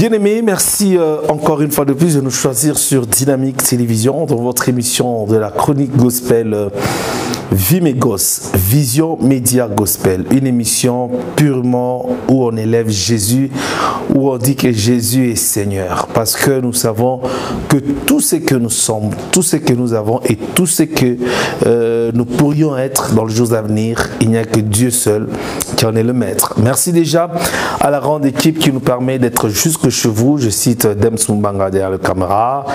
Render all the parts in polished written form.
Bien-aimés, merci encore une fois de plus de nous choisir sur Dynamique Télévision dans votre émission de la chronique gospel Vimegos, Vision Média Gospel, une émission purement où on élève Jésus, où on dit que Jésus est Seigneur, parce que nous savons que tout ce que nous sommes, tout ce que nous avons et tout ce que nous pourrions être dans les jours à venir, il n'y a que Dieu seul qui en est le maître. Merci déjà à la grande équipe qui nous permet d'être jusque chez vous. Je cite Dems Mumbanga derrière la caméra.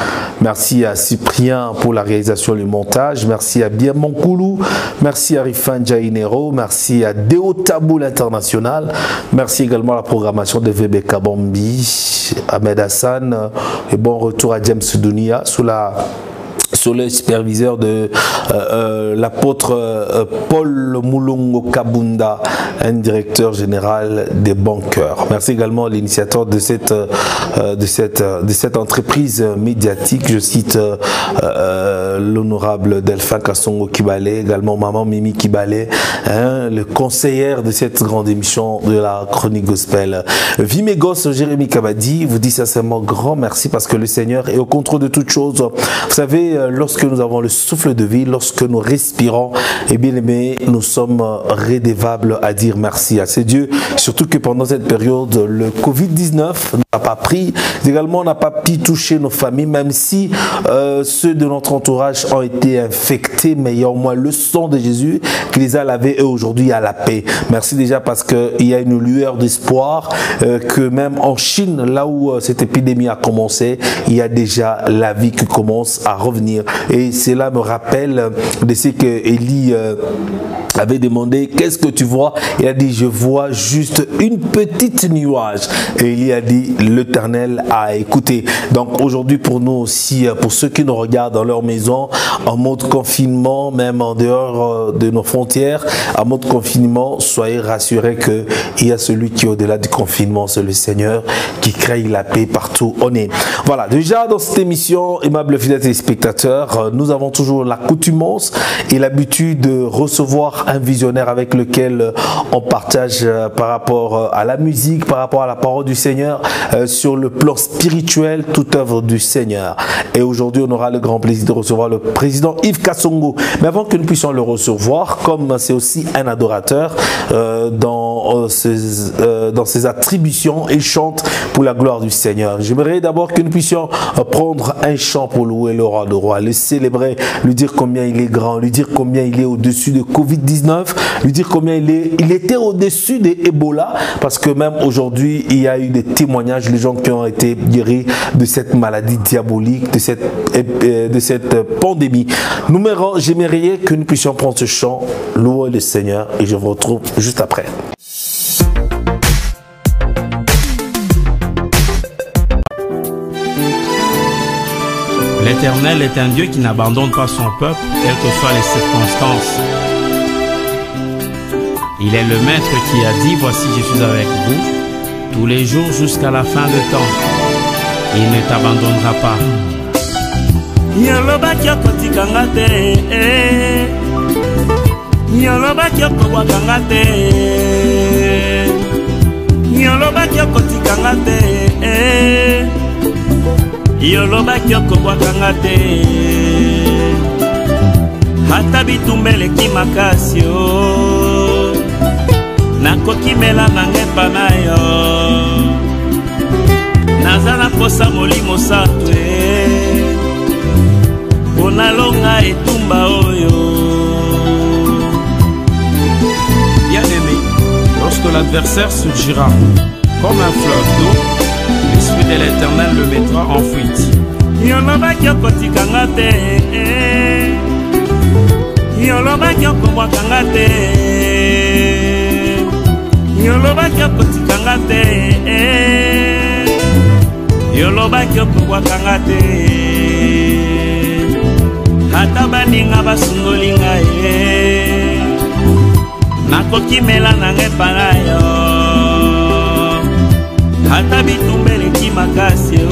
Merci à Cyprien pour la réalisation et le montage. Merci à Bien Monkoulou. Merci à Rifan Jainero. Merci à Deo Taboul International. Merci également à la programmation de VB Kabambi, Ahmed Hassan. Et bon retour à James Dunia sous le superviseur de l'apôtre Paul Moulongo Kabunda, un directeur général des banqueurs. Merci également à l'initiateur de cette entreprise médiatique. Je cite l'honorable Delphin Kassongo Kibale, également maman Mimi Kibale, le conseillère de cette grande émission de la chronique gospel. Vimegos, Jérémy Kabadi vous dit sincèrement grand merci parce que le Seigneur est au contrôle de toutes choses. Vous savez, lorsque nous avons le souffle de vie, lorsque nous respirons, et bien aimé, nous sommes redevables à dire merci à ces dieux. Surtout que pendant cette période, le Covid-19 n'a pas pris. Également, on n'a pas pu toucher nos familles, même si ceux de notre entourage ont été infectés, mais il y a au moins le sang de Jésus qui les a lavés et aujourd'hui à la paix. Merci déjà parce qu'il y a une lueur d'espoir que même en Chine, là où cette épidémie a commencé, il y a déjà la vie qui commence à revenir. Et cela me rappelle de ce que Élie avait demandé, qu'est-ce que tu vois? Il a dit, je vois juste une petite nuage. Et Élie a dit, l'Éternel a écouté. Donc aujourd'hui pour nous aussi, pour ceux qui nous regardent dans leur maison, en mode confinement, même en dehors de nos frontières, en mode confinement, soyez rassurés qu'il y a celui qui est au-delà du confinement, c'est le Seigneur qui crée la paix partout où on est. Voilà, déjà dans cette émission, aimables fidèles téléspectateurs, nous avons toujours l'accoutumance et l'habitude de recevoir un visionnaire avec lequel on partage par rapport à la musique, par rapport à la parole du Seigneur, sur le plan spirituel, toute œuvre du Seigneur. Et aujourd'hui, on aura le grand plaisir de recevoir le président Yves Kassongo. Mais avant que nous puissions le recevoir, comme c'est aussi un adorateur dans ses attributions, il chante pour la gloire du Seigneur. J'aimerais d'abord que nous puissions prendre un chant pour louer le roi de roi, le célébrer, lui dire combien il est grand, lui dire combien il est au-dessus de Covid-19, lui dire combien il était au-dessus de Ebola, parce que même aujourd'hui, il y a eu des témoignages, les gens qui ont été guéris de cette maladie diabolique, de cette pandémie. J'aimerais que nous puissions prendre ce chant, louer le Seigneur, et je vous retrouve juste après. L'Éternel est un Dieu qui n'abandonne pas son peuple, quelles que soient les circonstances. Il est le Maître qui a dit, voici je suis avec vous, tous les jours jusqu'à la fin de temps. Il ne t'abandonnera pas. Yolobaki okobwakanga te ata bitumbeleki makasi o nakokimela nanga epa na yo naza na posa molimo santu mpo nalonga etumba oyo. Bien-aimé, lorsque l'adversaire surgira comme un fleuve d'eau, l'Esprit de l'Éternel le mettra en fuite. Yolobaki okotikanga te Yolobaki okobwakanga te Yolobaki okotikanga te Yolobaki okobwakanga te ata baninga basungoli ngai nakokimela nanga epa na yo ata bitumbeleki makasi o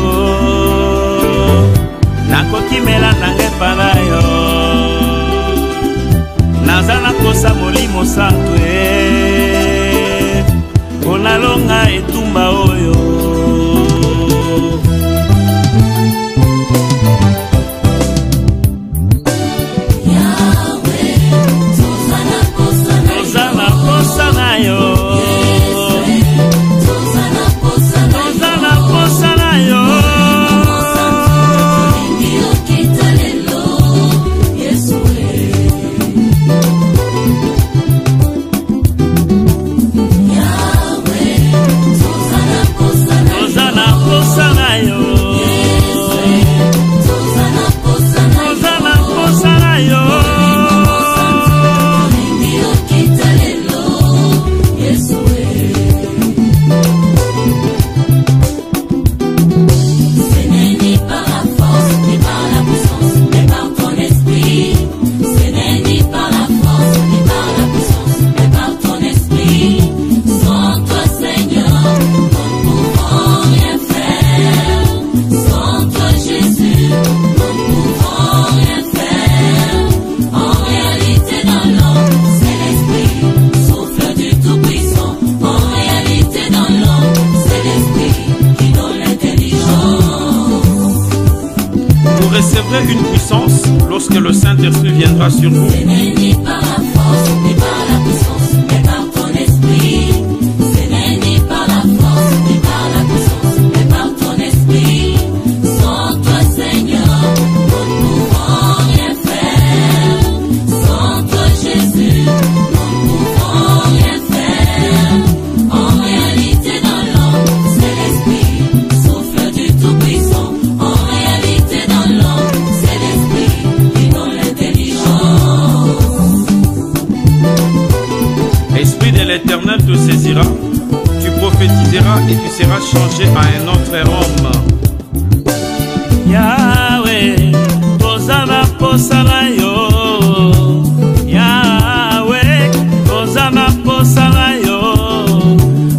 nakokimela nanga epa na yo naza na posa molimo santu mpo nalonga etumba oyo. lorsque le Saint-Esprit viendra sur vous. Ce n'est ni par la force, ni par la puissance, mais par ton esprit. Ce n'est ni par la force, ni par la puissance, mais par ton esprit. Sans toi, Seigneur, nous ne pouvons rien faire. Sans toi, Jésus, nous ne pouvons rien faire. En réalité, dans l'homme, c'est l'esprit, souffle du Tout-Puissant. En réalité, dans l'homme, c'est l'esprit qui donne l'intelligence. Esprit de l'Éternel te saisira, tu prophétiseras et tu seras changé à un autre homme. Yahweh, tozana posala yo. Yahweh, tozana posala yo.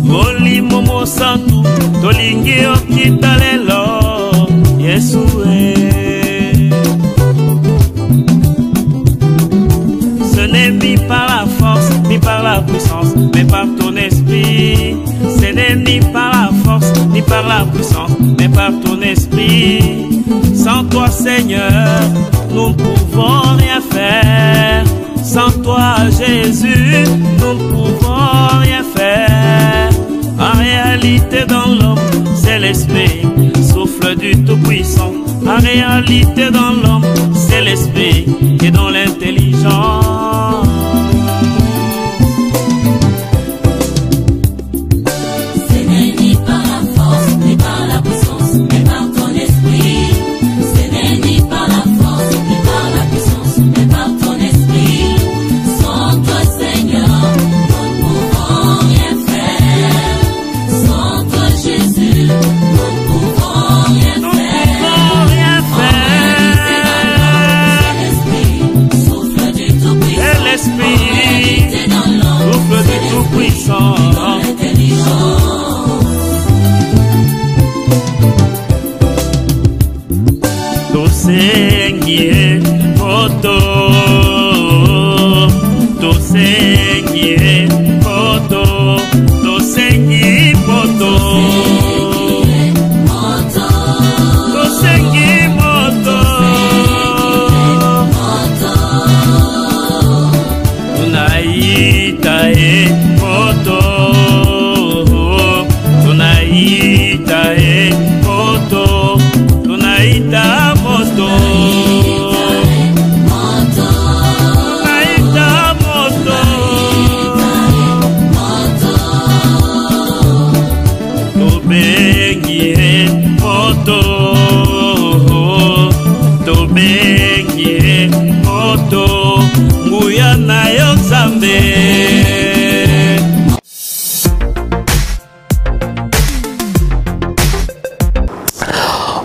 Molimo mosantu, tolingi okita lelo. Yesue. Ce n'est ni par la force, ni par la puissance, mais par ton esprit. Ce n'est ni par la force, ni par la puissance, mais par ton esprit. Sans toi, Seigneur, nous ne pouvons rien faire. Sans toi, Jésus, nous ne pouvons rien faire. En réalité, dans l'homme, c'est l'esprit, souffle du Tout-Puissant. En réalité, dans l'homme, c'est l'esprit qui donne l'intelligence. Ce n'est ni par la force, ni par la puissance, mais par ton esprit. Ce n'est ni par la force, ni par la puissance, mais par ton esprit. Sans toi, Seigneur, nous ne pouvons rien faire. Sans toi, Jésus, nous ne pouvons rien Nous ne faire. pouvons rien C'est l'esprit, souffle du Tout-Puissant. faire. Et l'esprit, Réalité dans l'homme, souffle du Tout-Puissant. l'intelligence. Tosengie poto, tosengie poto, tosengie poto, tosengie moto, tunaita e moto, tunaita e moto, tunaita moto. Tobengie moto nguya na yo Nzambe.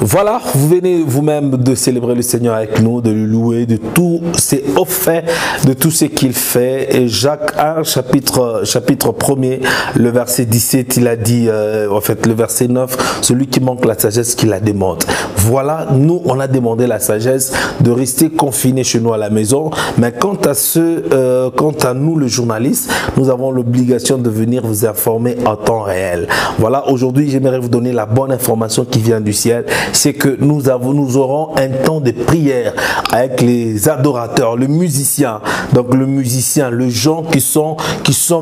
Voilà, vous venez vous-même de célébrer le Seigneur avec nous, de le louer, de tous ses hauts faits, de tout ce qu'il fait. Et Jacques 1, chapitre 1er, le verset 17, il a dit, en fait, le verset 9, celui qui manque la sagesse, qui la demande. Voilà, nous, on a demandé la sagesse de rester confinés chez nous à la maison. Mais quant à nous, le journaliste, nous avons l'obligation de venir vous informer en temps réel. Voilà, aujourd'hui, j'aimerais vous donner la bonne information qui vient du ciel. C'est que nous aurons un temps de prière avec les adorateurs, le musicien. Donc le musicien, les gens qui sont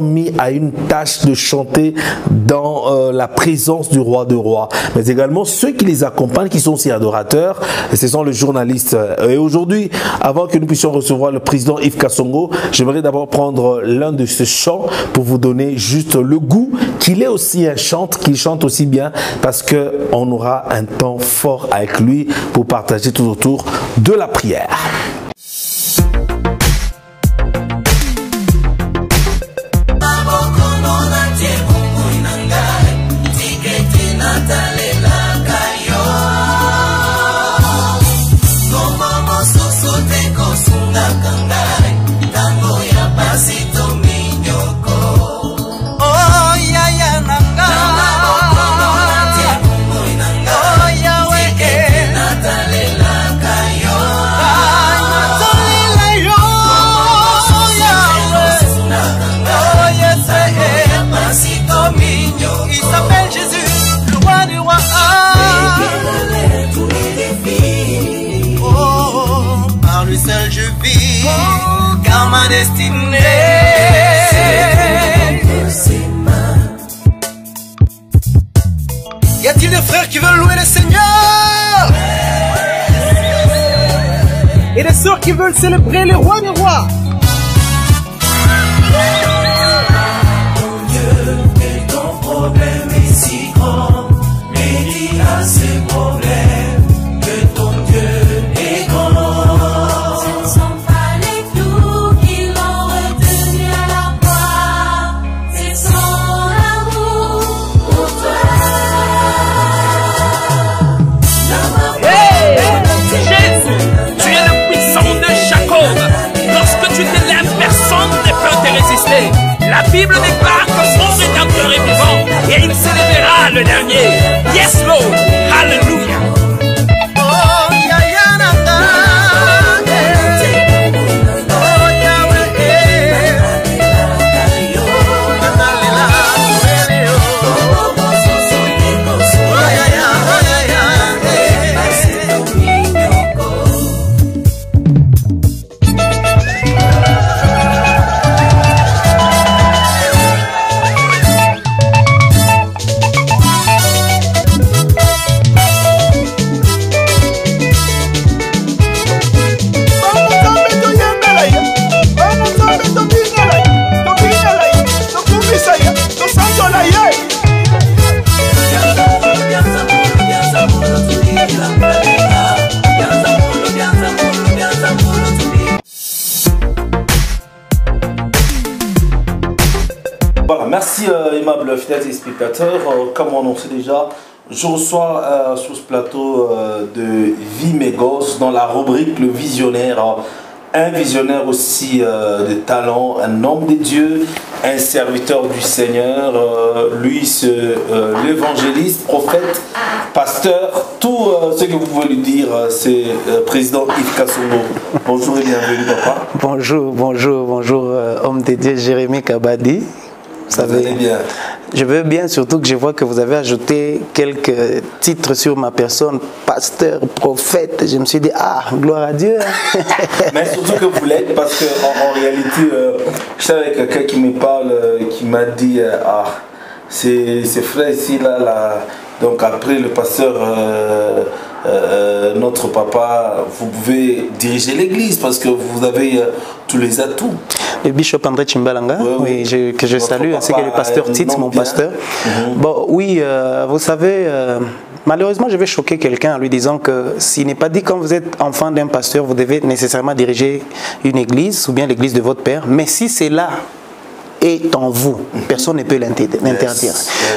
mis à une tâche de chanter dans la présence du roi de rois. Mais également ceux qui les accompagnent, qui sont aussi adorateurs, et ce sont les journalistes. Et aujourd'hui, avant que nous puissions recevoir le président Yves Kassongo, j'aimerais d'abord prendre l'un de ces chants pour vous donner juste le goût qu'il est aussi un chante, qu'il chante aussi bien, parce que on aura un temps fort avec lui pour partager tout autour de la prière. Oh, Yahweh, ma destinée. Y a-t-il des frères qui veulent louer le Seigneur? Et des sœurs qui veulent célébrer les rois des rois? Mon Dieu, et ton problème est si grand, mais dis à ces problèmes que ton Dieu est grand. Ce ne sont pas les clous qui l'ont retenu à la croix, c'est son amour pour toi. Jésus, tu es le puissant de Jacob. Lorsque tu t'élèves, personne ne peut te résister. La Bible déclare que son Rédempteur est vivant et il s'élèvera le dernier. Yes, Lord. Hallelujah. Voilà, merci aimables fidèles téléspectateurs. Comme on annoncé déjà, je reçois sur ce plateau de Vie mes gosses dans la rubrique Le Visionnaire. Un visionnaire aussi de talent, un homme de Dieu, un serviteur du Seigneur. Lui, c'est l'évangéliste, prophète, pasteur, tout ce que vous pouvez lui dire, c'est président Yves Kassongo. Bonjour et bienvenue, papa. Bonjour, bonjour, bonjour, homme de Dieu Jérémy Kabadi. Vous allez bien? Je veux bien, surtout que je vois que vous avez ajouté quelques titres sur ma personne, pasteur, prophète. Je me suis dit, ah, gloire à Dieu. Mais surtout que vous l'êtes, parce qu'en réalité, je suis avec quelqu'un qui me parle, qui m'a dit, ah, c'est frère ici, là, donc après le pasteur, notre papa, vous pouvez diriger l'église parce que vous avez tous les atouts. Le bishop André Chimbalanga, oui, que je salue, ainsi que le pasteur Tite, mon pasteur. Bon, oui, vous savez, malheureusement, je vais choquer quelqu'un en lui disant que s'il n'est pas dit quand vous êtes enfant d'un pasteur, vous devez nécessairement diriger une église ou bien l'église de votre père, mais si c'est là est en vous, personne ne peut l'interdire.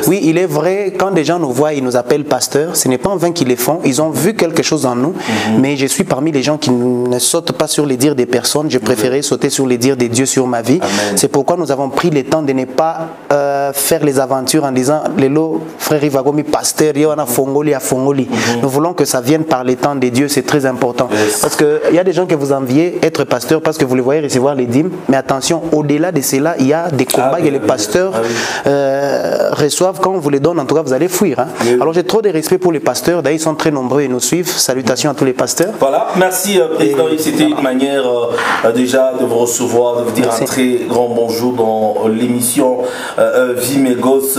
Oui, il est vrai, quand des gens nous voient, ils nous appellent pasteurs, ce n'est pas en vain qu'ils les font, ils ont vu quelque chose en nous, mais je suis parmi les gens qui ne sautent pas sur les dires des personnes, je préférais sauter sur les dires des dieux sur ma vie. C'est pourquoi nous avons pris le temps de ne pas faire les aventures en disant, Lelo, frère Ivagomi, pasteur, Yoana Fongoli à Fongoli. Nous voulons que ça vienne par les temps des dieux, c'est très important. Parce qu'il y a des gens que vous enviez être pasteur parce que vous les voyez recevoir les dîmes, mais attention, au-delà de cela, il y a des combats que les pasteurs reçoivent. Quand on vous les donne, en tout cas, vous allez fuir. Hein. Alors j'ai trop de respect pour les pasteurs. D'ailleurs, ils sont très nombreux et nous suivent. Salutations à tous les pasteurs. Voilà, merci Président. C'était une manière déjà de vous recevoir, de vous dire un très grand bonjour dans l'émission Vie mes gosses.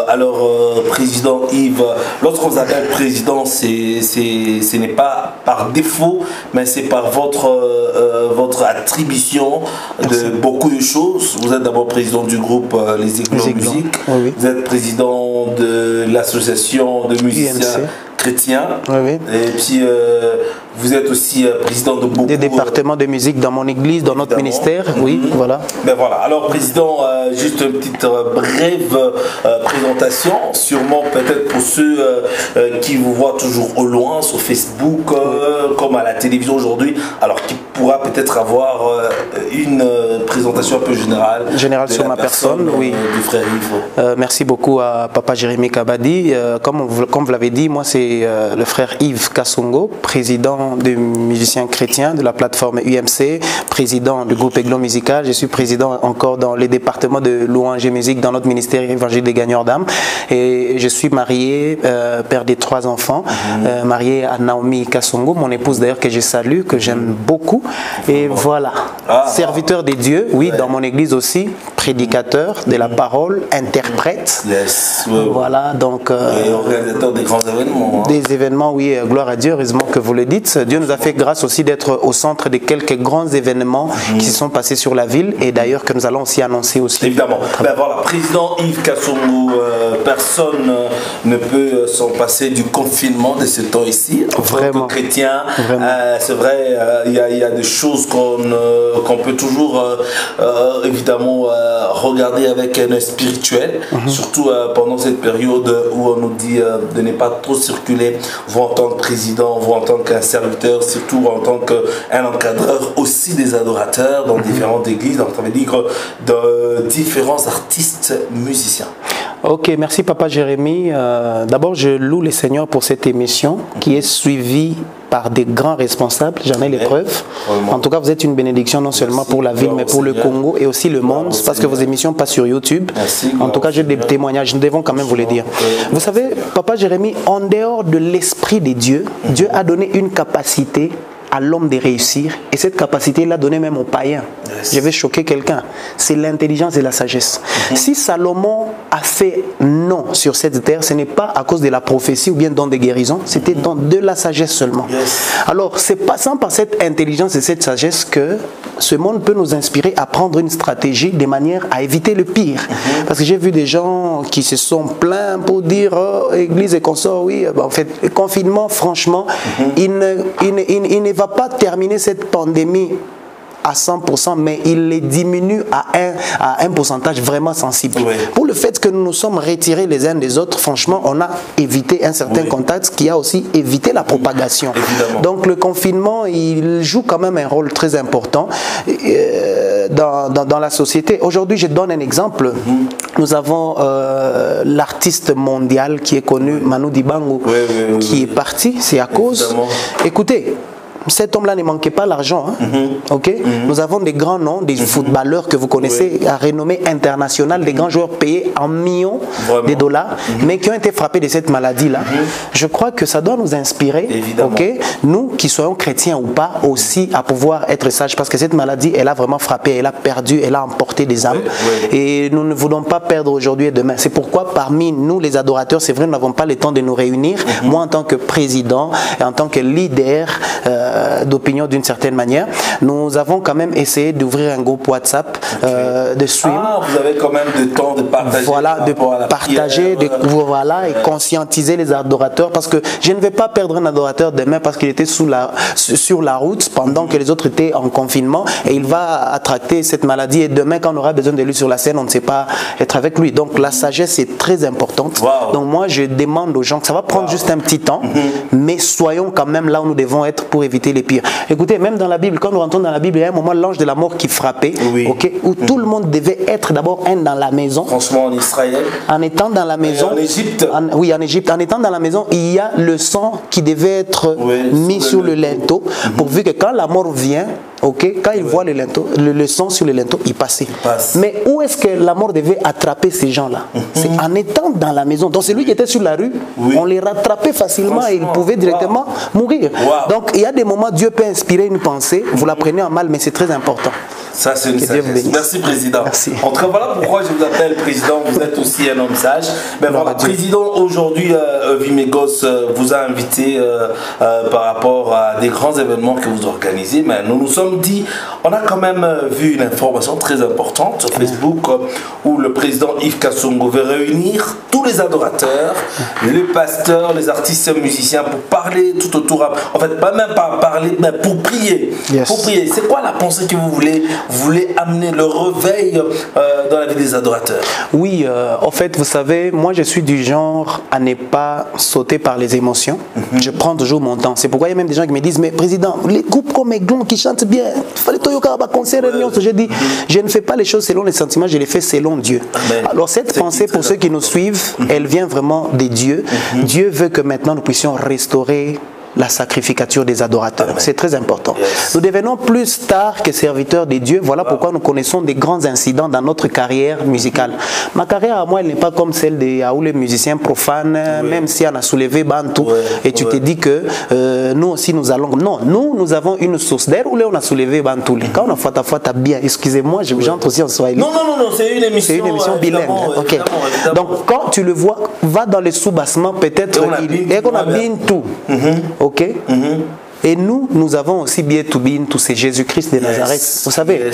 Alors, Président Yves, lorsqu'on vous appelle Président, ce n'est pas par défaut, mais c'est par votre attribution de beaucoup de choses. Vous êtes d'abord président du groupe Les Éclats Musique. Vous êtes président de l'association de musiciens chrétiens. Et puis vous êtes aussi président de beaucoup des départements de musique dans mon église, dans notre ministère. Oui, voilà. Ben voilà. Alors président, juste une petite brève présentation, sûrement peut-être pour ceux qui vous voient toujours au loin sur Facebook, comme à la télévision aujourd'hui, alors qui pourra peut-être avoir une présentation un peu générale. Générale sur ma personne, oui. Du frère Yves. Merci beaucoup à papa Jérémy Kabadi. Comme vous l'avez dit, moi c'est le frère Yves Kassongo, président des musiciens chrétiens de la plateforme UMC, président du groupe Aiglon Musical. Je suis président encore dans les départements de louange et musique dans notre ministère évangile des gagneurs d'âme. Et je suis marié, père des 3 enfants, marié à Naomi Kassongo, mon épouse d'ailleurs que je salue, que j'aime beaucoup. Et voilà, serviteur de Dieu, oui, dans mon église aussi, prédicateur de la parole, interprète. Yes. Voilà, donc... et organisateur des grands événements. Des événements, oui, gloire à Dieu, heureusement que vous le dites. Dieu nous a fait grâce aussi d'être au centre de quelques grands événements qui se sont passés sur la ville et d'ailleurs que nous allons aussi annoncer aussi. Évidemment. Ben voilà, président Yves Kassongo, personne ne peut s'en passer du confinement de ce temps ici. Vraiment. En tant que chrétien, c'est vrai, il y a des choses qu'on peut toujours évidemment regarder avec un œil spirituel, surtout pendant cette période où on nous dit de ne pas trop circuler, vous en tant que président, vous en tant qu'un serviteur, surtout en tant qu'un encadreur aussi des adorateurs dans différentes églises, donc ça veut dire de différents artistes musiciens. Ok, merci Papa Jérémy. D'abord, je loue le Seigneur pour cette émission qui est suivie par des grands responsables, j'en ai les preuves. En tout cas, vous êtes une bénédiction non seulement pour la ville, mais pour le Congo et aussi le monde, parce que vos émissions passent sur YouTube. En tout cas, j'ai des témoignages, nous devons quand même vous les dire. Vous savez, Papa Jérémy, en dehors de l'Esprit de Dieu, Dieu a donné une capacité à l'homme de réussir, et cette capacité l'a donnée même aux païens. Je vais choquer quelqu'un. C'est l'intelligence et la sagesse. Si Salomon a fait non sur cette terre, ce n'est pas à cause de la prophétie ou bien don de guérison, c'était dans de la sagesse seulement. Alors, c'est passant par cette intelligence et cette sagesse que ce monde peut nous inspirer à prendre une stratégie de manière à éviter le pire. Parce que j'ai vu des gens qui se sont plaints pour dire oh, Église et consorts, oui, en fait, le confinement, franchement, il ne va pas terminer cette pandémie à 100%, mais il les diminue à un pourcentage vraiment sensible. Pour le fait que nous nous sommes retirés les uns des autres, franchement, on a évité un certain contact qui a aussi évité la propagation. Donc le confinement, il joue quand même un rôle très important dans la société. Aujourd'hui, je donne un exemple. Nous avons l'artiste mondial qui est connu, Manu Dibango, qui est parti, c'est à cause... Écoutez, cet homme-là ne manquait pas l'argent. Nous avons des grands noms, des footballeurs que vous connaissez, à renommée internationale, des grands joueurs payés en millions de dollars, mais qui ont été frappés de cette maladie-là. Je crois que ça doit nous inspirer, nous qui soyons chrétiens ou pas, aussi à pouvoir être sages, parce que cette maladie, elle a vraiment frappé, elle a perdu, elle a emporté des âmes, et nous ne voulons pas perdre aujourd'hui et demain. C'est pourquoi parmi nous, les adorateurs, c'est vrai, nous n'avons pas le temps de nous réunir. Moi, en tant que président et en tant que leader d'opinion d'une certaine manière, nous avons quand même essayé d'ouvrir un groupe WhatsApp de stream. Vous avez quand même le temps de partager. Voilà, de partager, et conscientiser les adorateurs, parce que je ne vais pas perdre un adorateur demain parce qu'il était sur la route pendant que les autres étaient en confinement, et il va attraper cette maladie, et demain quand on aura besoin de lui sur la scène, on ne sait pas être avec lui. Donc la sagesse est très importante. Donc moi je demande aux gens que ça va prendre juste un petit temps, mais soyons quand même là où nous devons être pour éviter les pires. Écoutez, même dans la Bible, quand nous rentrons dans la Bible, il y a un moment, l'ange de la mort qui frappait, où tout le monde devait être d'abord dans la maison. Franchement, en Israël. En étant dans la maison. En Égypte. Oui, en Égypte. En étant dans la maison, il y a le sang qui devait être mis sur le linteau, pourvu que quand la mort vient, quand il voit le sang sur le linteau, il passait. Mais où est-ce que la mort devait attraper ces gens-là? C'est en étant dans la maison. Donc celui qui était sur la rue, on les rattrapait facilement et il pouvait directement mourir. Donc il y a des moments, Dieu peut inspirer une pensée, vous la prenez en mal, mais c'est très important. Ça, c'est une sagesse. Merci, Président. Merci. En tout cas, voilà pourquoi je vous appelle Président. Vous êtes aussi un homme sage. Mais voilà, Président, aujourd'hui, Vimegos vous a invité par rapport à des grands événements que vous organisez. Mais nous nous sommes dit, on a quand même vu une information très importante sur Facebook où le Président Yves Kassongo veut réunir tous les adorateurs, les pasteurs, les artistes musiciens pour parler tout autour. En fait, pas même pas parler, mais pour prier. Pour prier. C'est quoi la pensée que vous voulez amener le réveil dans la vie des adorateurs? Oui, en fait, vous savez, moi je suis du genre à ne pas sauter par les émotions. Je prends toujours mon temps. C'est pourquoi il y a même des gens qui me disent, mais Président, les groupes comme Aiglon qui chantent bien, il fallait Toyoka, concert, réunion. Je dis, je ne fais pas les choses selon les sentiments, je les fais selon Dieu. Alors cette pensée, pour ceux qui nous suivent, elle vient vraiment de Dieu. Dieu veut que maintenant nous puissions restaurer la sacrificature des adorateurs. C'est très important. Yes. Nous devenons plus stars que serviteurs de Dieu. Voilà pourquoi nous connaissons des grands incidents dans notre carrière musicale. Ma carrière à moi, elle n'est pas comme celle des les musiciens profanes, même si on a soulevé Bantu, et tu te dis que nous aussi nous allons. Non, nous avons une source d'air où on a soulevé Bantu. Quand on a fata bien, excusez-moi, j'entre aussi en Swahili. Non, c'est une émission. C'est une émission bilingue. Ok. Évidemment. Donc quand tu le vois, va dans les sous-bassements, peut-être et qu'on a bien tout. Ok. Et nous avons aussi bien tout bien, tout c'est Jésus-Christ de Nazareth. Vous savez,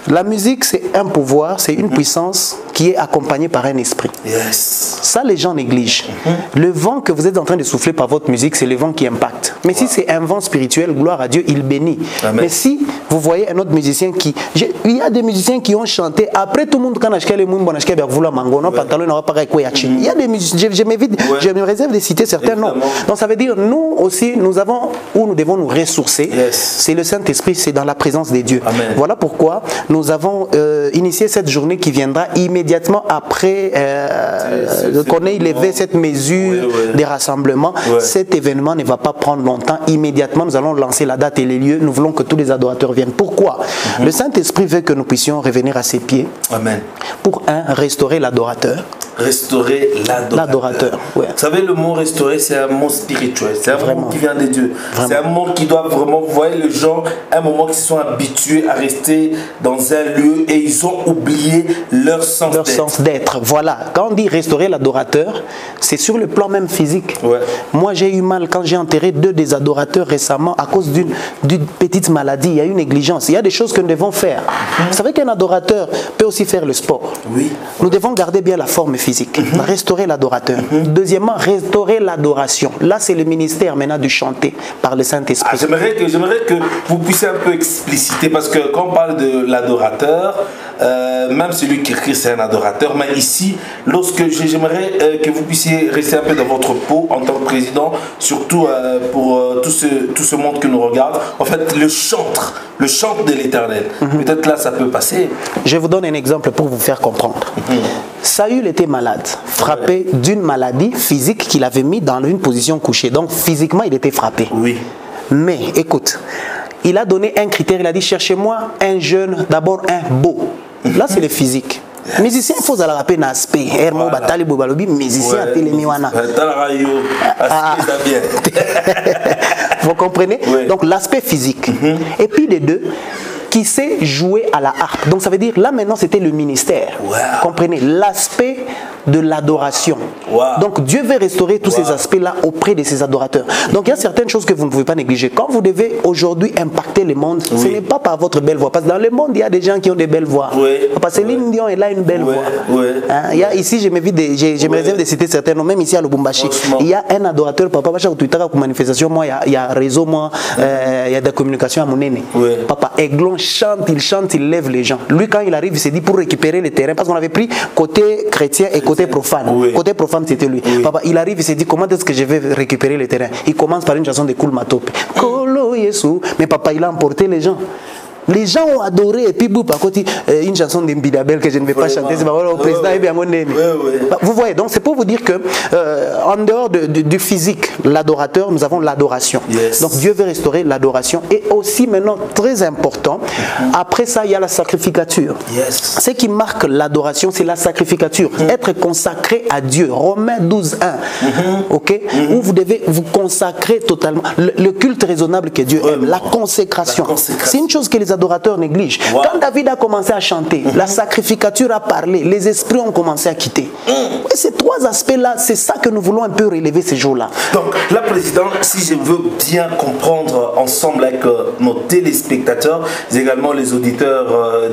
la musique, c'est un pouvoir, c'est une puissance qui est accompagnée par un esprit. Ça, les gens négligent. Le vent que vous êtes en train de souffler par votre musique, c'est le vent qui impacte. Mais si c'est un vent spirituel, gloire à Dieu, il bénit. Amen. Mais si vous voyez un autre musicien qui... Il y a des musiciens qui ont chanté, après tout le monde, quand il y a des musiciens, il y a des musiciens, je me réserve de citer certains noms. Donc ça veut dire, nous aussi, nous avons, où nous devons nous ressourcer, c'est le Saint-Esprit, c'est dans la présence des dieux. Amen. Voilà pourquoi nous avons initié cette journée qui viendra immédiatement après qu'on ait levé cette mesure des rassemblements. Cet événement ne va pas prendre longtemps. Immédiatement, nous allons lancer la date et les lieux. Nous voulons que tous les adorateurs viennent. Pourquoi? Le Saint-Esprit veut que nous puissions revenir à ses pieds. Amen. Pour restaurer l'adorateur. Restaurer l'adorateur. Ouais. Vous savez, le mot restaurer, c'est un mot spirituel. C'est un mot qui vient de Dieu. C'est un mot qui doit vraiment, vous voyez, les gens, à un moment qui se sont habitués à rester dans un lieu et ils ont oublié leur sens d'être. Voilà. Quand on dit restaurer l'adorateur, c'est sur le plan même physique. Moi, j'ai eu mal quand j'ai enterré 2 des adorateurs récemment à cause d'une petite maladie. Il y a une négligence. Il y a des choses que nous devons faire. Vous savez qu'un adorateur peut aussi faire le sport. Nous devons garder bien la forme physique. Restaurer l'adorateur. Deuxièmement, restaurer l'adoration. Là, c'est le ministère maintenant du chanter par le Saint-Esprit. J'aimerais que vous puissiez un peu expliciter, parce que quand on parle de l'adorateur, même celui qui écrit, c'est un adorateur, mais ici, j'aimerais que vous puissiez rester un peu dans votre peau en tant que président, surtout pour tout ce monde qui nous regarde. En fait, le chantre de l'Éternel. Peut-être là, ça peut passer. Je vous donne un exemple pour vous faire comprendre. Saül était malade, frappé d'une maladie physique qu'il avait mis dans une position couchée. Donc, physiquement, il était frappé. Mais, écoute, il a donné un critère. Il a dit, cherchez-moi un jeune, d'abord un beau. Là, c'est le physique. Musicien, il faut la rappeler dans l'aspect. Musicien, vous comprenez? Donc, l'aspect physique. Et puis, les deux, qui sait jouer à la harpe. Donc ça veut dire, là maintenant c'était le ministère. Comprenez, l'aspect de l'adoration. Donc Dieu veut restaurer tous ces aspects-là auprès de ses adorateurs. Donc il y a certaines choses que vous ne pouvez pas négliger. Quand vous devez aujourd'hui impacter le monde, ce n'est pas par votre belle voix. Parce que dans le monde, il y a des gens qui ont des belles voix. Parce que Céline Dion, elle a une belle voix. Il y a, ici, je me réserve de citer certains noms, même ici à Lubumbashi. Il y a un adorateur, papa, Twitter, pour manifestation, moi, il y a réseau, moi, il y a de la communication à mon aîné. Papa, Aiglon chante, il lève les gens. Lui, quand il arrive, il s'est dit pour récupérer le terrain, parce qu'on avait pris côté chrétien et côté profane. Côté profane, c'était lui. Papa, il arrive, il s'est dit comment est-ce que je vais récupérer le terrain? Il commence par une chanson de Koul Matope. Kolo Yesu. Mais papa, il a emporté les gens. Les gens ont adoré, et puis par contre, une chanson de Mbidabel que je ne vais pas chanter, c'est au président et bien mon aîné. Vous voyez, donc c'est pour vous dire que en dehors du physique, l'adorateur, nous avons l'adoration. Donc Dieu veut restaurer l'adoration. Et aussi maintenant, très important, après ça, il y a la sacrificature. Ce qui marque l'adoration, c'est la sacrificature. Être consacré à Dieu. Romains 12, 1. Où vous devez vous consacrer totalement. Le culte raisonnable que Dieu aime, la consécration. C'est une chose que les adorateurs négligent. Quand David a commencé à chanter, la sacrificature a parlé, les esprits ont commencé à quitter. Et ces 3 aspects-là, c'est ça que nous voulons un peu relever ces jours-là. Donc, là, Président, si je veux bien comprendre ensemble avec nos téléspectateurs, également les auditeurs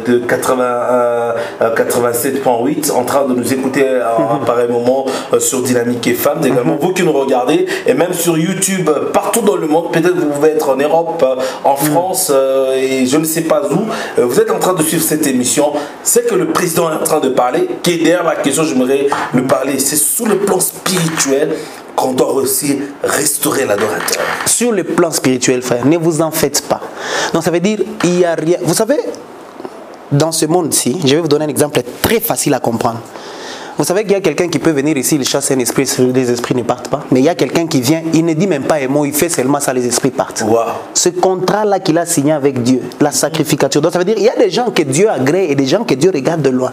de 87.8 en train de nous écouter à un pareil moment sur Dynamique et Femmes, également vous qui nous regardez, et même sur YouTube, partout dans le monde, peut-être vous pouvez être en Europe, en France, et je ne sais pas où, vous êtes en train de suivre cette émission, c'est que le président est en train de parler, qui est derrière la question, j'aimerais le parler, c'est sur le plan spirituel qu'on doit aussi restaurer l'adorateur. Sur le plan spirituel, frère, ne vous en faites pas. Donc ça veut dire, il n'y a rien. Vous savez, dans ce monde-ci, je vais vous donner un exemple très facile à comprendre. Vous savez qu'il y a quelqu'un qui peut venir ici, il chasse un esprit, les esprits ne partent pas. Mais il y a quelqu'un qui vient, il ne dit même pas un mot, il fait seulement ça, les esprits partent. Wow. Ce contrat-là qu'il a signé avec Dieu, la sacrificature. Donc ça veut dire qu'il y a des gens que Dieu agrée et des gens que Dieu regarde de loin.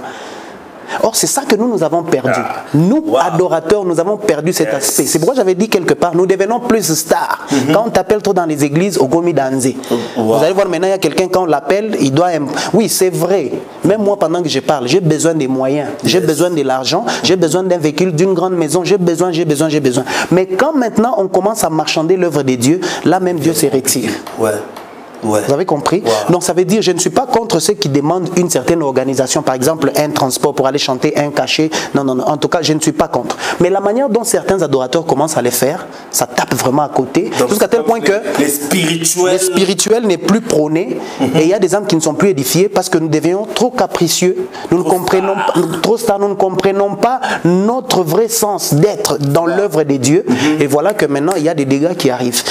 Or, c'est ça que nous avons perdu. Nous, adorateurs, nous avons perdu cet aspect. C'est pourquoi j'avais dit quelque part, nous devenons plus stars. Quand on t'appelle trop dans les églises, au Gomi Danze. Vous allez voir maintenant, il y a quelqu'un, quand on l'appelle, il doit... Oui, c'est vrai. Même moi, pendant que je parle, j'ai besoin des moyens. J'ai besoin de l'argent. J'ai besoin d'un véhicule, d'une grande maison. J'ai besoin. Mais quand maintenant, on commence à marchander l'œuvre de Dieu, là même Dieu se retire. Ouais. Ouais. Vous avez compris? Wow. Donc ça veut dire, je ne suis pas contre ceux qui demandent une certaine organisation, par exemple un transport pour aller chanter, un cachet. Non, non, non. En tout cas, je ne suis pas contre. Mais la manière dont certains adorateurs commencent à les faire, ça tape vraiment à côté. Jusqu'à tel point que les spirituels n'est plus prôné. Et il y a des âmes qui ne sont plus édifiées parce que nous devions trop capricieux. Nous ne comprenons pas, trop stars, nous ne comprenons pas notre vrai sens d'être dans l'œuvre de Dieu. Et voilà que maintenant, il y a des dégâts qui arrivent.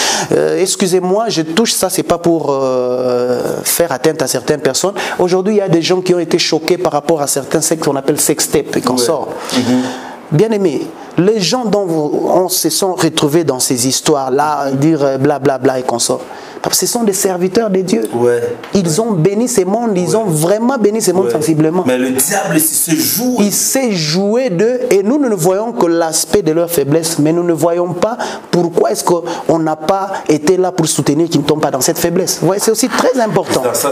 Excusez-moi, je touche ça, c'est pas pour faire atteinte à certaines personnes. Aujourd'hui, il y a des gens qui ont été choqués par rapport à certains sectes qu'on appelle sextapes et qu'on sort. Bien aimé, les gens dont on se sont retrouvés dans ces histoires-là, dire blablabla et qu'on sort, ce sont des serviteurs de Dieu. Ouais. Ils ont béni ces mondes, ils ont vraiment béni ces mondes sensiblement. Mais le diable se joue. Il s'est joué d'eux et nous ne voyons que l'aspect de leur faiblesse, mais nous ne voyons pas pourquoi est-ce qu'on n'a pas été là pour soutenir qu'ils ne tombent pas dans cette faiblesse. Ouais, c'est aussi très important. Ça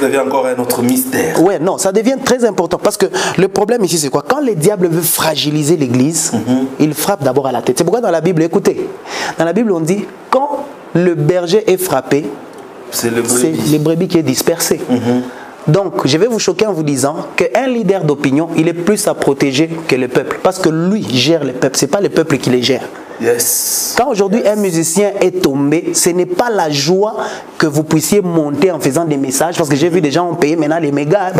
devient encore un autre mystère. Ouais, non, ça devient très important parce que le problème ici c'est quoi? Quand le diable veut fragiliser l'église, il frappe d'abord à la tête. C'est pourquoi dans la Bible, écoutez, dans la Bible on dit quand le berger est frappé, c'est le brebis qui est dispersé. Donc, je vais vous choquer en vous disant qu'un leader d'opinion, il est plus à protéger que le peuple. Parce que lui gère le peuple, ce n'est pas le peuple qui les gère. Quand aujourd'hui un musicien est tombé, ce n'est pas la joie que vous puissiez monter en faisant des messages. Parce que j'ai vu des gens ont payé maintenant les mégas.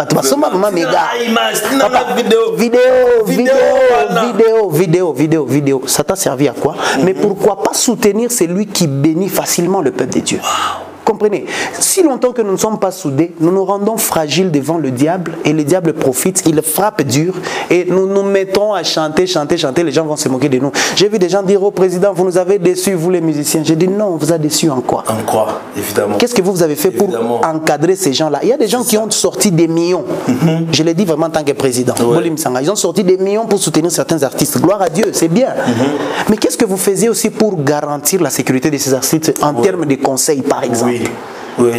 Vidéo. Ça t'a servi à quoi? Mais pourquoi pas soutenir celui qui bénit facilement le peuple de Dieu? Comprenez, si longtemps que nous ne sommes pas soudés, nous nous rendons fragiles devant le diable et le diable profite, il frappe dur et nous nous mettons à chanter, les gens vont se moquer de nous. J'ai vu des gens dire au président, vous nous avez déçus, vous les musiciens. J'ai dit non, on vous a déçus en quoi? En quoi, évidemment. Qu'est-ce que vous avez fait pour encadrer ces gens-là? Il y a des gens qui ont sorti des millions. Je l'ai dit vraiment en tant que président. Ils ont sorti des millions pour soutenir certains artistes. Gloire à Dieu, c'est bien. Mais qu'est-ce que vous faisiez aussi pour garantir la sécurité de ces artistes en termes de conseils, par exemple?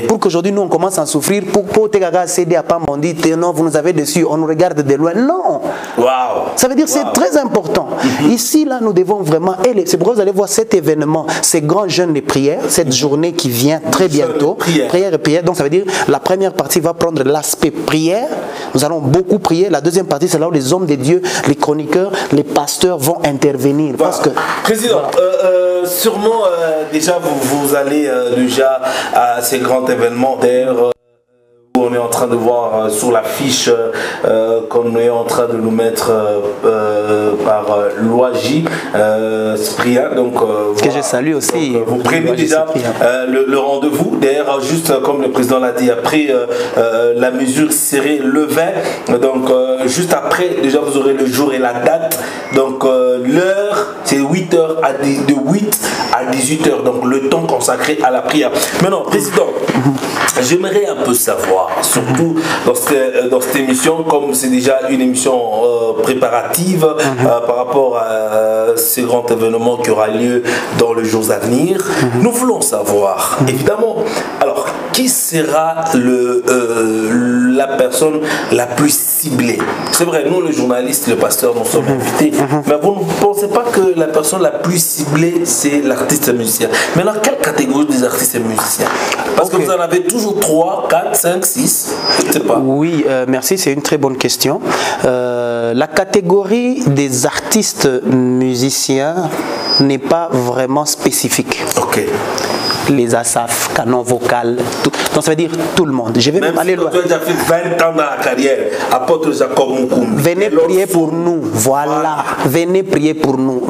Pour qu'aujourd'hui nous on commence à souffrir, pour Tegaga céder à pas on dit non vous nous avez déçus, on nous regarde de loin. Non. Ça veut dire c'est très important. Ici là nous devons vraiment, c'est pourquoi vous allez voir cet événement, ces grands jeûnes de prière, cette journée qui vient très bientôt, prière et prière. Donc ça veut dire la première partie va prendre l'aspect prière, nous allons beaucoup prier. La deuxième partie c'est là où les hommes de Dieu, les chroniqueurs, les pasteurs vont intervenir. Parce que président, sûrement déjà vous allez déjà à ces grands événements d'ailleurs où on est en train de voir sur l'affiche qu'on est en train de nous mettre par Loaji Cyprien, donc que je salue aussi. Donc, vous prenez déjà le rendez-vous. D'ailleurs, juste comme le président l'a dit, après la mesure serrée le 20, donc juste après déjà vous aurez le jour et la date. Donc l'heure c'est 8h de 8 à 18h, donc le temps consacré à la prière. Maintenant, président, j'aimerais un peu savoir, surtout dans cette émission, comme c'est déjà une émission préparative par rapport à ce grand événement qui aura lieu dans les jours à venir, nous voulons savoir, évidemment, alors, qui sera la personne la plus ciblée? C'est vrai, nous les journalistes, les pasteurs, nous sommes invités, mais vous ne pensez pas que la personne la plus ciblée, c'est l'artiste musicien? Maintenant, quelle catégorie des artistes et musiciens? Parce que vous en avez toujours 3, 4, 5, 6, je ne sais pas. Oui, merci, c'est une très bonne question. La catégorie des artistes musiciens n'est pas vraiment spécifique. les ASAF, canon vocal, tout. Donc ça veut dire tout le monde. Je vais même aller loin. Tu as déjà fait 20 ans dans la carrière, apôtre Jacob Moukoum. Venez prier pour nous, voilà. Venez prier pour nous.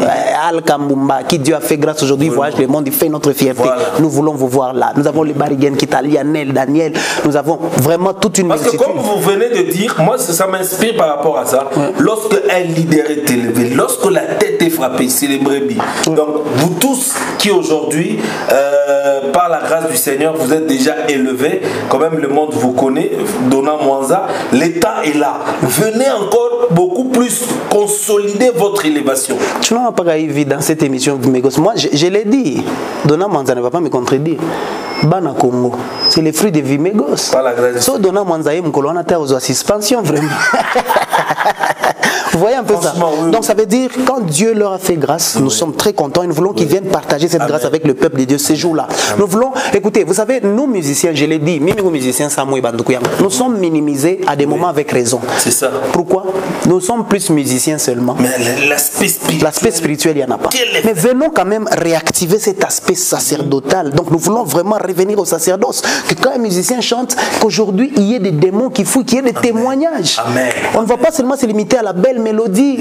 Al Kambumba, qui Dieu a fait grâce aujourd'hui, voyage le monde, il fait notre fierté. Voilà. Nous voulons vous voir là. Nous avons les Bariguen, qui Lionel, Daniel. Nous avons vraiment toute une multitude. Parce que comme vous venez de dire, moi ça m'inspire par rapport à ça. Ouais. Lorsque un leader est élevé, lorsque la tête est frappée, c'est les brebis. Ouais. Donc vous tous qui aujourd'hui, par la grâce du Seigneur, vous êtes déjà élevés, quand même le monde vous connaît, Dona Mwanza, l'État est là. Venez encore beaucoup plus consolider votre élévation. Tu n'as pas vu dans cette émission, Mégos. Moi, je l'ai dit, Dona Mwanza ne va pas me contredire. Bana Congo, c'est les fruits de Vimegos. So Dona Mwanza et Mkolona terre aux suspension vraiment. Vous voyez un peu ça. Oui. Donc ça veut dire quand Dieu leur a fait grâce, nous sommes très contents et nous voulons qu'ils viennent partager cette grâce avec le peuple de Dieu ces jours-là. Nous voulons, écoutez, vous savez, nous musiciens, je l'ai dit, nous musiciens Samoui Bandoukouya, nous sommes minimisés à des moments avec raison. C'est ça. Pourquoi? Nous sommes plus musiciens seulement. Mais l'aspect spirituel, il n'y en a pas. Mais venons quand même réactiver cet aspect sacerdotal. Donc nous voulons vraiment revenir au sacerdoce. Que quand un musicien chante, qu'aujourd'hui il y ait des démons qui fouillent, qu'il y ait des témoignages. Amen. On ne va pas seulement se limiter à la belle mélodie,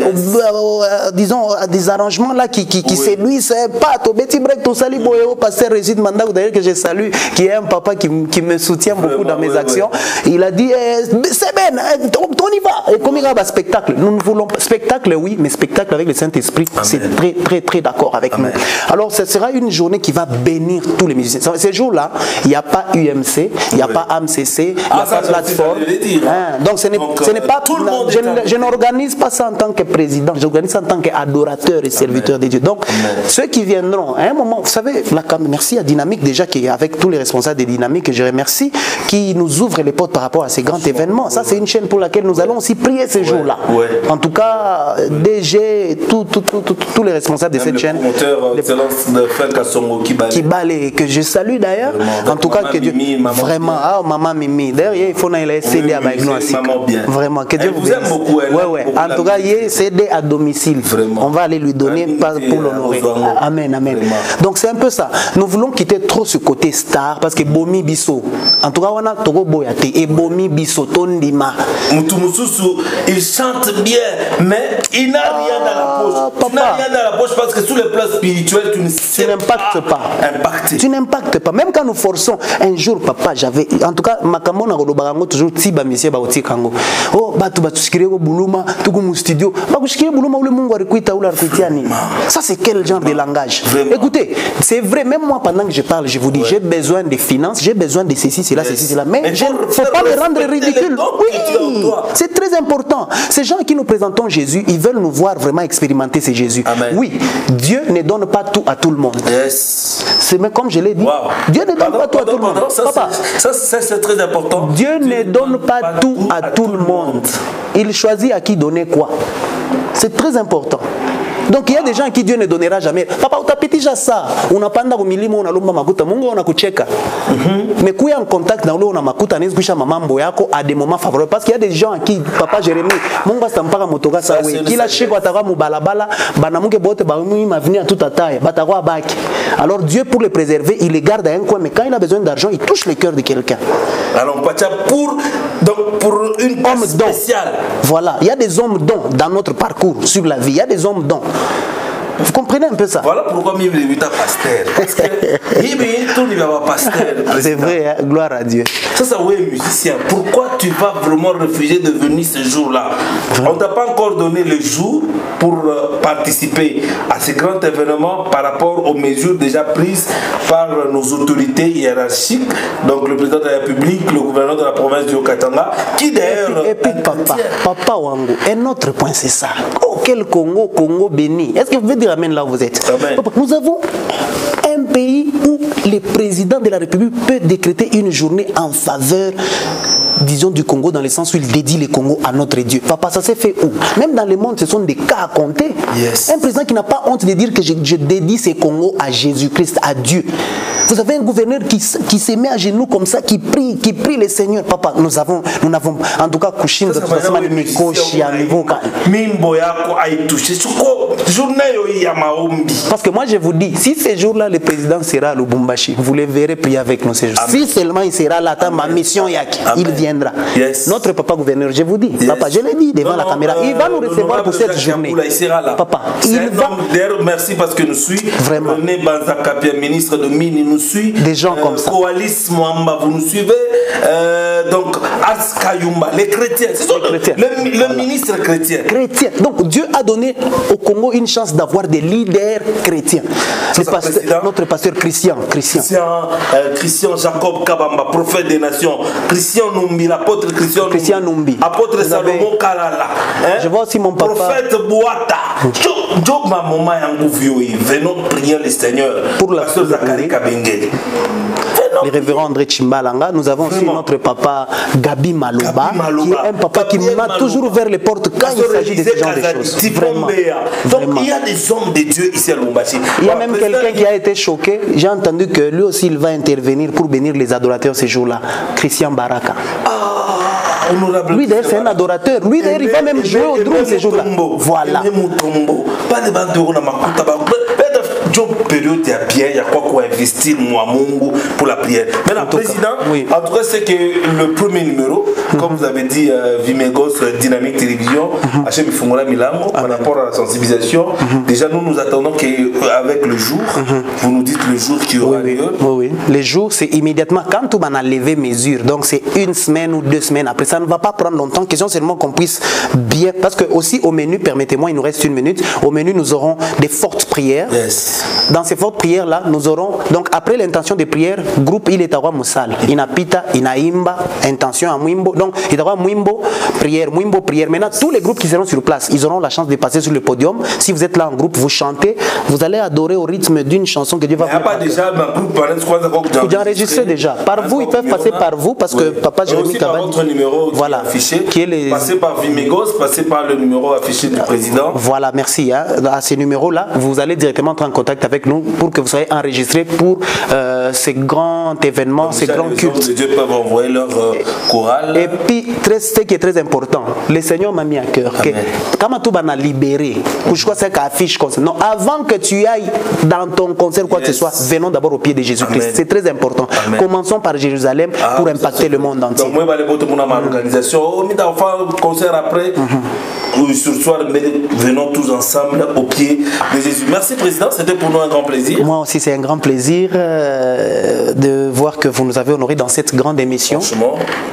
disons à des arrangements là qui séduisent. Pas au petit break, tout sali au pasteur Régis Manda, d'ailleurs que je salue, qui est un papa qui me soutient beaucoup dans mes actions. Il a dit c'est ben, on y va. Et comme il y a un spectacle, nous voulons spectacle, oui, mais spectacle avec le Saint-Esprit, c'est très d'accord avec nous. Alors ce sera une journée qui va bénir tous les musiciens. Ces jours-là, il n'y a pas UMC, il n'y a pas AMCC, il n'y a pas plateforme. Donc ce n'est pas tout le monde. Je n'organise pas ça en tant que président, j'organise ça en tant qu'adorateur et serviteur de Dieu. Donc ceux qui viendront, à un moment, vous savez, merci à Dynamique déjà, qui est avec tous les responsables de Dynamique, que je remercie, qui nous ouvre les portes par rapport à ces grands événements. Ça, c'est une chaîne pour laquelle nous allons aussi prier ces jours-là. En tout cas, DG, tous les responsables de cette chaîne. Kibale, que je salue d'ailleurs. En tout cas, que Dieu. Vraiment, maman Mimi. D'ailleurs, il faut aller céder à Baïgno. Vraiment, que Dieu vous aime beaucoup. En tout cas, il est cédé à domicile. On va aller lui donner pour l'honorer. Amen, amen. Donc, c'est un peu ça. Nous voulons quitter trop ce côté star parce que Bomi Bisso. En tout cas, on a Togo Boyate et Bomi Bisso Tondima. Il chante bien, mais il n'a rien dans la poche. Tu n'as rien dans la poche parce que sur le plan spirituel, tu n'impactes pas. Tu n'impactes pas. Même quand nous forçons, un jour, papa, j'avais. En tout cas, Makamon a Rodobarango toujours Tiba Monsieur Baoti Kango. Oh, Batu Batuskirego Buluma, Tugumu Studio. Bakuskire Buluma ou le Mungo Requita ou la Requitiani. Ça, c'est quel genre de langage? Écoutez, c'est vrai, même moi, pendant que je parle, je vous dis, j'ai besoin des finances, j'ai besoin de ceci, cela, ceci, cela. Mais il ne faut pas me rendre ridicule. Oui, c'est très important. Ces gens qui nous présentons Jésus, ils veulent nous voir vraiment expérimenter ce Jésus. Amen. Oui, Dieu ne donne pas tout à tout le monde. C'est comme je l'ai dit. Dieu ne donne pas tout à tout le monde. Papa, ça c'est très important. Dieu ne donne pas tout à tout le monde. Il choisit à qui donner quoi. C'est très important. Donc il y a des gens à qui Dieu ne donnera jamais. Papa, utapitisha ça. Unapanda kumilima unalomba makuta. Mungu anakucheka. Mais quand il y a un contact dans l'eau, on a makuta n'eskuisha mamambo yako à des moments favorables. Parce qu'il y a des gens à qui Papa Jérémie, Mungu astampaka motoka sawe. Kila shiko ataka mubalabala, banamuke bote baumi mavini à toute taille, batakwa baki. Alors Dieu pour les préserver, il les garde à un coin. Mais quand il a besoin d'argent, il touche le cœur de quelqu'un. Alors pour une homme spéciale. Voilà, il y a des hommes dons dans notre parcours sur la vie. Il y a des hommes dons. Vous comprenez un peu ça? Voilà pourquoi il est pasteur. Parce que tout n'est pas pasteur. C'est vrai, hein? Gloire à Dieu. Ça, oui, musicien. Pourquoi tu vas vraiment refuser de venir ce jour-là? On ne t'a pas encore donné le jour pour participer à ce grand événement par rapport aux mesures déjà prises par nos autorités hiérarchiques, donc le président de la République, le gouverneur de la province du Haut-Katanga, qui d'ailleurs... Et puis papa Wango, un autre point c'est ça. Oh, quel Congo béni. Est-ce que vous pouvez dire amen là où vous êtes? Papa, nous avons un pays où le président de la République peut décréter une journée en faveur vision du Congo dans le sens où il dédie le Congo à notre Dieu. Papa, ça s'est fait où? Même dans le monde, ce sont des cas à compter. Yes. Un président qui n'a pas honte de dire que je dédie ce Congo à Jésus-Christ, à Dieu. Vous avez un gouverneur qui se met à genoux comme ça, qui prie le Seigneur. Papa, nous n'avons, en tout cas, Kushim, de toute façon, parce que moi, je vous dis, si ce jour-là, le président sera à Lubumbashi, vous le verrez prier avec nous ce jour. Si seulement il sera là, ma mission, il viendra. Yes. Notre papa gouverneur, je vous dis, papa, je l'ai dit devant la caméra, il va nous recevoir pour cette journée. Il sera là. Papa, il va. D'ailleurs, merci parce que nous suivons. Vraiment. René Banzakapia, ministre de Mines, nous suit. Des gens comme ça. Coalis Mwamba, vous nous suivez. Donc, Askayumba, les chrétiens. Ce sont les chrétiens. Le ministre chrétien. Chrétien. Donc, Dieu a donné au Congo une chance d'avoir des leaders chrétiens. Notre pasteur Christian. Christian Jacob Kabamba, prophète des nations. Christian Numbi, l'apôtre Christian Numbi. Apôtre Salomon Kalala. Je vois aussi mon papa. Prophète Boata. Venons prier le Seigneur. Pour la pasteur Zachary Kabengeli. Le révérend André Chimbalanga. Nous avons aussi notre papa Gabi Maloba, qui est un papa qui m'a toujours ouvert les portes quand il s'agit de ce genre de choses. Vraiment. Donc il y a des hommes de Dieu ici à Lubumbashi. Il y a même quelqu'un qui a été choqué. J'ai entendu que lui aussi il va intervenir pour bénir les adorateurs ce jour-là. Christian Baraka. Lui d'ailleurs c'est un adorateur. Lui d'ailleurs il va même jouer au drum ce jour-là. Voilà. Période il y a bien, il y a quoi investir moi Mungu pour la prière. Maintenant, président, oui. En tout cas, c'est que le premier numéro, comme vous avez dit, Vimegos Dynamique Télévision, Hachem Fungura Milango, par rapport à la sensibilisation. Déjà, nous attendons qu'avec le jour, vous nous dites le jour qui aura lieu. Oui. Le jour, c'est immédiatement quand on a levé mesure. Donc, c'est 1 semaine ou 2 semaines. Après, ça ne va pas prendre longtemps. Question seulement qu'on puisse bien. Parce que, aussi, au menu, permettez-moi, il nous reste 1 minute. Au menu, nous aurons des fortes prières. Yes. Dans ces fortes prières-là, nous aurons, donc après l'intention de prière, groupe il est à Moussal, inapita, inaimba, intention à Mwimbo, donc il est à Mwimbo, prière. Maintenant, tous les groupes qui seront sur place, ils auront la chance de passer sur le podium. Si vous êtes là en groupe, vous chantez, vous allez adorer au rythme d'une chanson que Dieu va vous. Il n'y a pas déjà un groupe, vous enregistrez déjà. Par vous, ils peuvent passer par vous parce que Papa Jérémy Kabani. Votre numéro voilà, affiché, qui est les... passez par Vimegos, passez par le numéro affiché du président. Voilà, merci. À ces numéros-là, vous allez directement entrer en contact avec nous pour que vous soyez enregistrés pour ces grands événements, ces grands cultes. Les Dieu peuvent envoyer leur chorale. Et puis, ce qui est très important, le Seigneur m'a mis à cœur que quand tu vas libérer, affiche comme ça. Non, avant que tu ailles dans ton concert, quoi que ce soit, venons d'abord au pied de Jésus-Christ. C'est très important. Amen. Commençons par Jérusalem pour impacter le monde entier. Donc, moi, je vais aller à l'organisation. On va faire concert après. Ce soir, venons tous ensemble au pied de Jésus. Merci, Président. C'était pour nous un grand plaisir. Moi aussi, c'est un grand plaisir de voir que vous nous avez honorés dans cette grande émission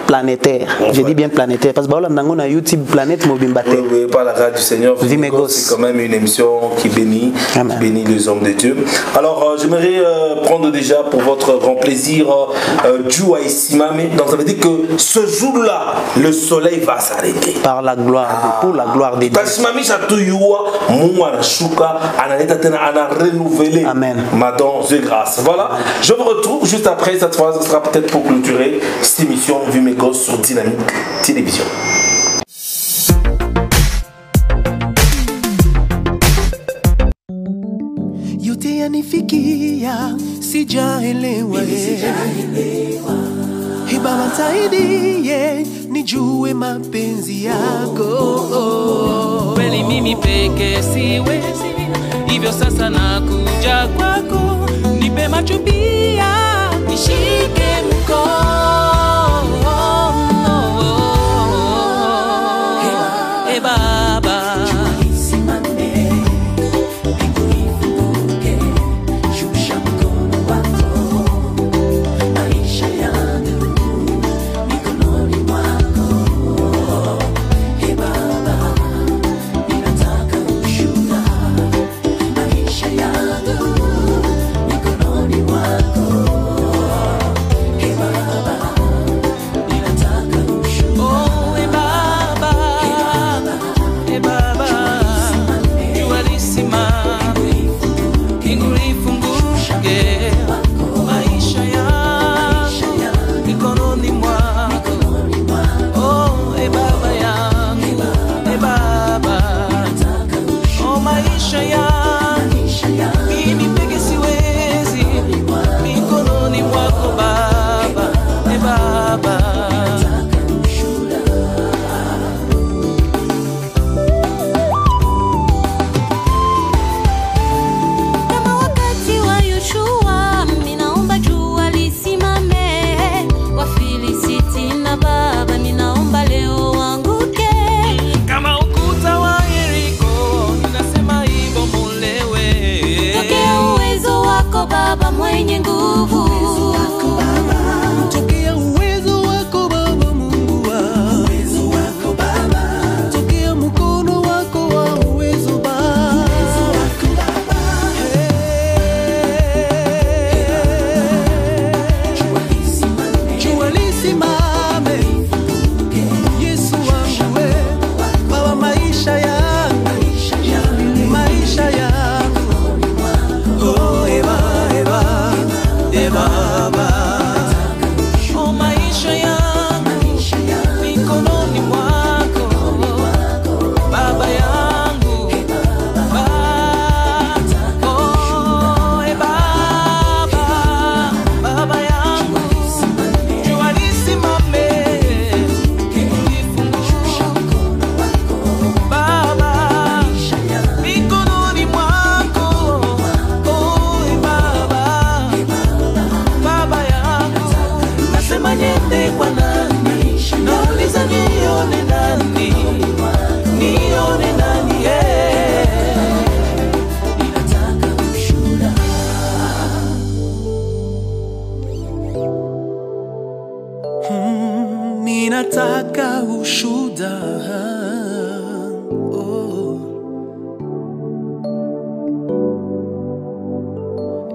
planétaire. Je dis bien planétaire parce que on a YouTube Planète Mobimbate. Oui, par la grâce du Seigneur. Vimegos. C'est quand même une émission qui bénit les hommes de Dieu. Alors, j'aimerais prendre déjà pour votre grand plaisir Djoua et Simame. Donc, ça veut dire que ce jour-là, le soleil va s'arrêter. Par la gloire, pour la gloire de Dieu. Amen. Madame de grâce. Voilà. Je vous retrouve juste après. Cette fois, ce sera peut-être pour clôturer cette émission Vimegos sur Dynamique Télévision. Yote yanifikia sijaelewa, Baba nisaidie nijue mapenzi yako. Kweli mimi peke siwezi, hivyo sasa nakuja kwako, nipe macho pia nishike mkono. Hey Baba,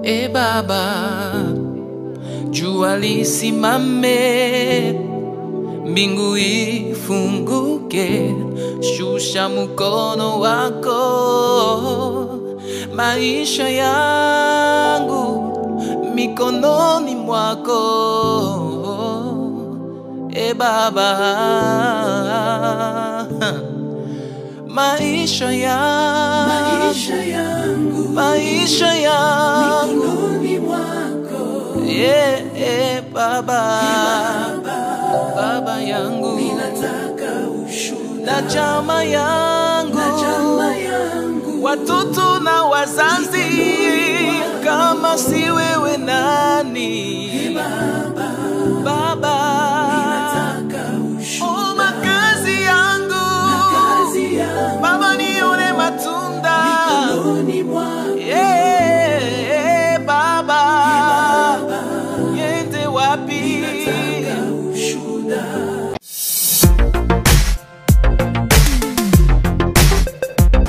E Baba, jua lisimame, mbingu ifunguke, shusha mkono wako, maisha yangu mikononi mwako. E Baba, maisha yangu mikononi mwako. Yeah, Baba, Baba yangu, ninataka ushuhuda na chama yangu, watoto na wazazi, kama si wewe nani? Baba, ninataka ushuhuda, makazi yangu, Baba nione matunda mikononi mwako. Yeah, Baba, yende wapi? Ninataka ushuhuda.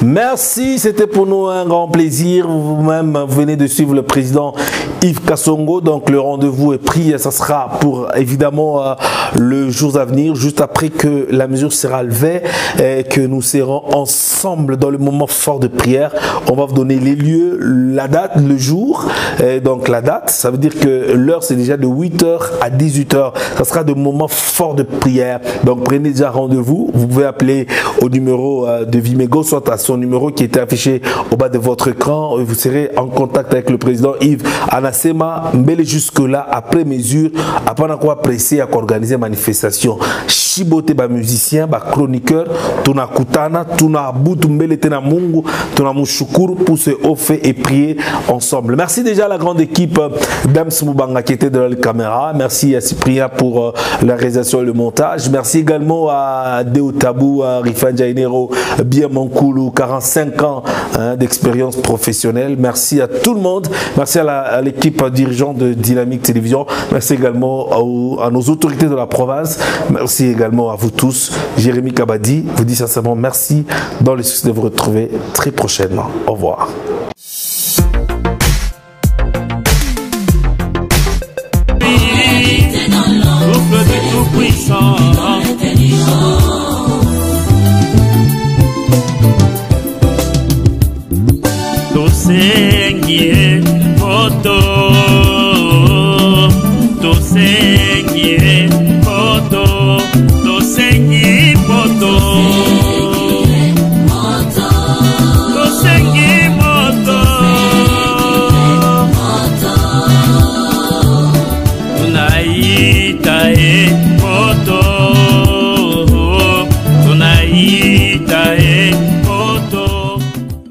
Merci, c'était pour nous un grand plaisir. Vous-même venez de suivre le président Yves Kassongo. Donc le rendez-vous est pris. Ça sera pour évidemment le jour à venir, juste après que la mesure sera levée et que nous serons ensemble dans le moment fort de prière. On va vous donner les lieux, la date, le jour. Et donc la date, ça veut dire que l'heure c'est déjà de 8h à 18h. Ça sera de moments forts de prière. Donc prenez déjà rendez-vous. Vous pouvez appeler au numéro de Vimego, soit à son numéro qui était affiché au bas de votre écran. Vous serez en contact avec le président Yves Anasema Mbele jusque-là, après mesure, après quoi pressé à organiser manifestation. Chibote ba musicien, ba chroniqueur, tuna kutana, tuna butu mbele tena mungu, tuna mushukuru pour se offrir et prier ensemble. Merci déjà à la grande équipe d'Ams Moubanga qui était dans la caméra. Merci à Cyprien pour la réalisation et le montage. Merci également à Deo Tabou, à Rifan Jainero, bien Mankoulou, 45 ans d'expérience professionnelle. Merci à tout le monde. Merci à l'équipe dirigeante de Dynamique Télévision. Merci également à nos autorités de la province. Merci également à vous tous. Jérémy Kabadi vous dit sincèrement merci dans le succès de vous retrouver très prochainement. Au revoir. Souffle du Tout-Puissant, Tosengie Moto.